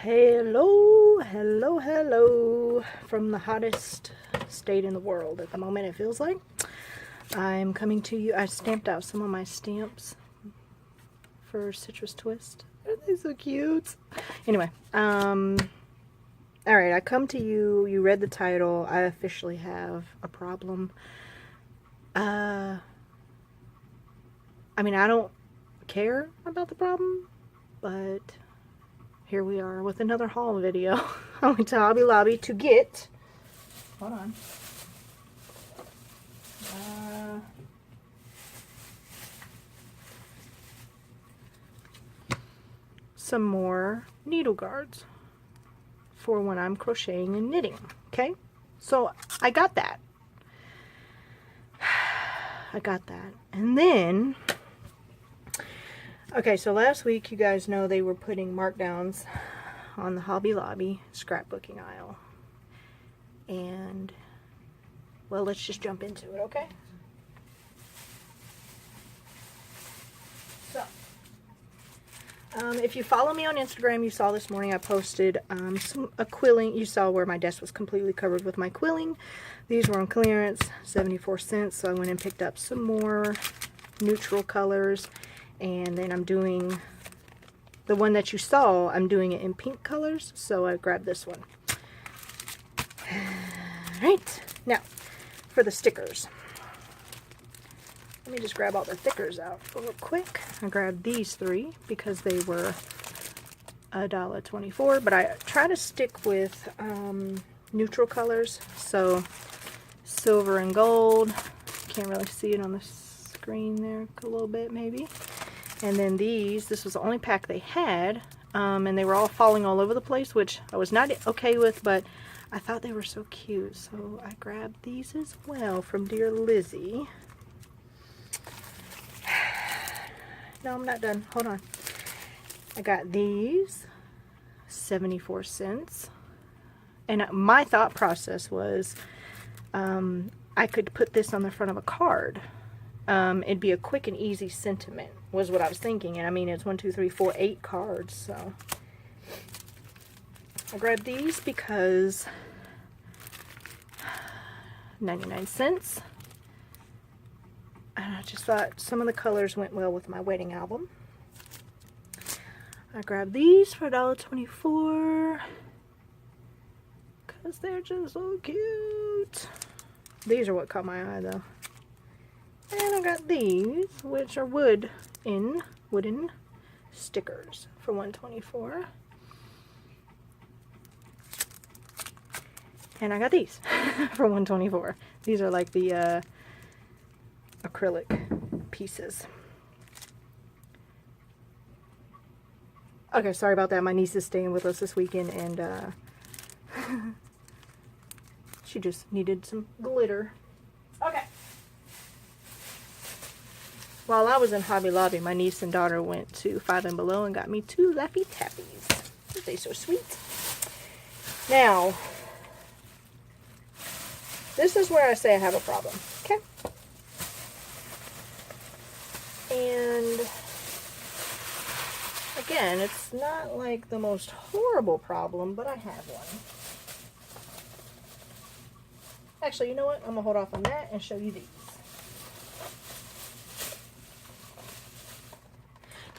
Hello, hello, hello from the hottest state in the world at the moment, it feels like. I'm coming to you. I stamped out some of my stamps for Citrus Twist. Aren't they so cute? Anyway, alright, I come to you. You read the title. I officially have a problem. I mean, I don't care about the problem, but here we are with another haul video. I went to Hobby Lobby to get, hold on, some more needle guards for when I'm crocheting and knitting. Okay, so I got that. And then, okay, so last week you guys know they were putting markdowns on the Hobby Lobby scrapbooking aisle. And, well, let's just jump into it, okay? So, if you follow me on Instagram, you saw this morning I posted a quilling. You saw where my desk was completely covered with my quilling. These were on clearance, 74 cents, so I went and picked up some more neutral colors. And then I'm doing the one that you saw, I'm doing it in pink colors, so I grabbed this one. Alright, now for the stickers. Let me just grab all the stickers out real quick. I grabbed these three because they were $1.24, but I try to stick with neutral colors, so silver and gold. Can't really see it on the screen there a little bit maybe. And then this was the only pack they had, and they were all falling all over the place, which I was not okay with, but I thought they were so cute, so I grabbed these as well from Dear Lizzie. No, I'm not done. Hold on. I got these, 74 cents. And my thought process was I could put this on the front of a card. It'd be a quick and easy sentiment, was what I was thinking. And I mean, it's 1, 2, 3, 4, 8 cards, so I grabbed these because 99 cents. And I just thought some of the colors went well with my wedding album. I grabbed these for $1.24 because they're just so cute. These are what caught my eye though. And I got these, which are wooden stickers for $1.24. And I got these for $1.24. These are like the acrylic pieces. Okay, sorry about that. My niece is staying with us this weekend, and she just needed some glitter. Okay. While I was in Hobby Lobby, my niece and daughter went to Five and Below and got me 2 Laffy Tappies. Aren't they so sweet? Now, this is where I say I have a problem. Okay? And again, it's not like the most horrible problem, but I have one. Actually, you know what? I'm going to hold off on that and show you these.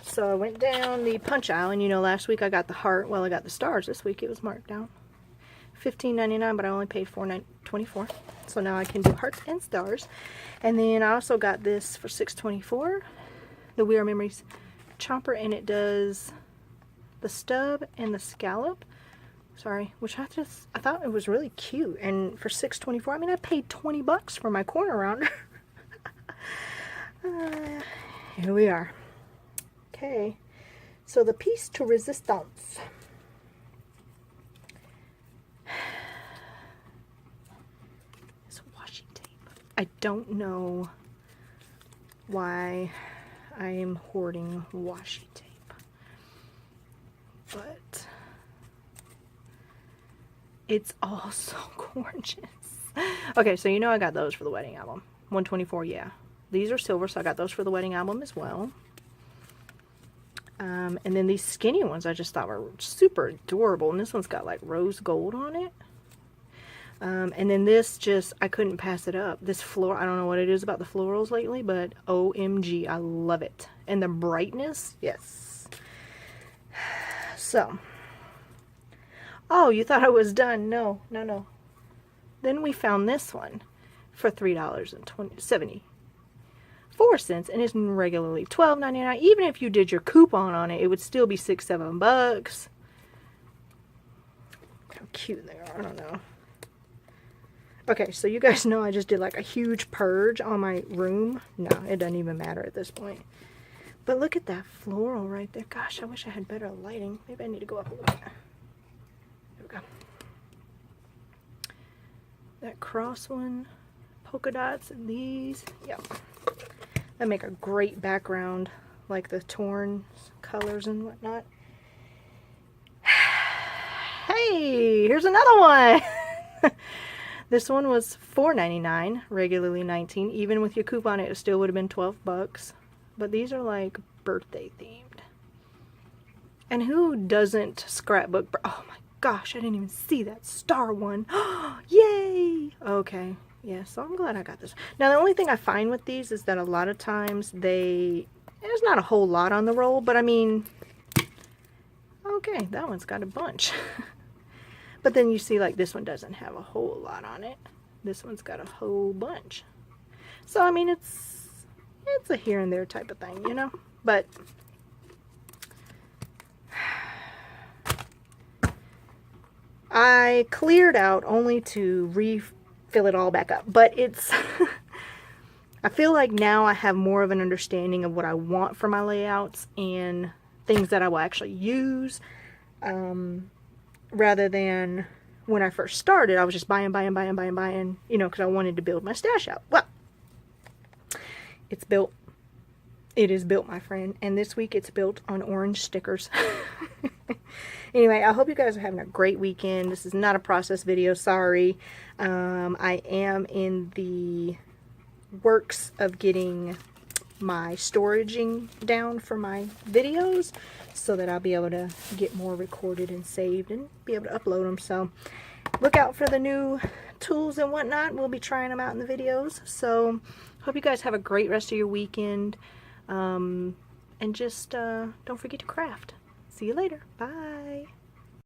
So I went down the punch aisle, and you know, last week I got the heart. Well, I got the stars. This week it was marked down $15.99, but I only paid $4.24. So now I can do hearts and stars. And then I also got this for $6.24, the We Are Memories chomper, and it does the stub and the scallop. Sorry, which I thought it was really cute. And for $6.24, I mean, I paid 20 bucks for my corner rounder. Here we are. Okay, so the piece to resistance. It's washi tape. I don't know why I am hoarding washi tape, but it's all so gorgeous. Okay, so you know I got those for the wedding album. $1.24, yeah. These are silver, so I got those for the wedding album as well. And then these skinny ones I just thought were super adorable. And this one's got like rose gold on it. And then this just, I couldn't pass it up. This floral, I don't know what it is about the florals lately, but OMG, I love it. And the brightness, yes. So, oh, you thought I was done. No, no, no. Then we found this one for $3.74, and it's regularly $12.99. Even if you did your coupon on it, it would still be $6, $7. How cute they are, I don't know. Okay, so you guys know I just did like a huge purge on my room. No, it doesn't even matter at this point. But look at that floral right there. Gosh, I wish I had better lighting. Maybe I need to go up a little bit. There we go. That cross one, polka dots, and these. Yep. That make a great background, like the torn colors and whatnot. Hey, here's another one. This one was $4.99, regularly $19. Even with your coupon, it still would have been $12. But these are like birthday themed. And who doesn't scrapbook? Oh my gosh, I didn't even see that star one. Yay! Okay, yeah, so I'm glad I got this. Now the only thing I find with these is that a lot of times there's not a whole lot on the roll, but I mean, okay, that one's got a bunch. But then you see like this one doesn't have a whole lot on it. This one's got a whole bunch. So I mean, it's a here and there type of thing, you know? But I cleared out only to refill it all back up. But it's I feel like now I have more of an understanding of what I want for my layouts and things that I will actually use. Rather than when I first started, I was just buying, you know, because I wanted to build my stash out. Well, it's built. It is built, my friend. And this week it's built on orange stickers. Anyway, I hope you guys are having a great weekend. This is not a process video, sorry. I am in the works of getting my storaging down for my videos so that I'll be able to get more recorded and saved and be able to upload them. So look out for the new tools and whatnot. We'll be trying them out in the videos. So hope you guys have a great rest of your weekend, and just don't forget to craft. See you later. Bye.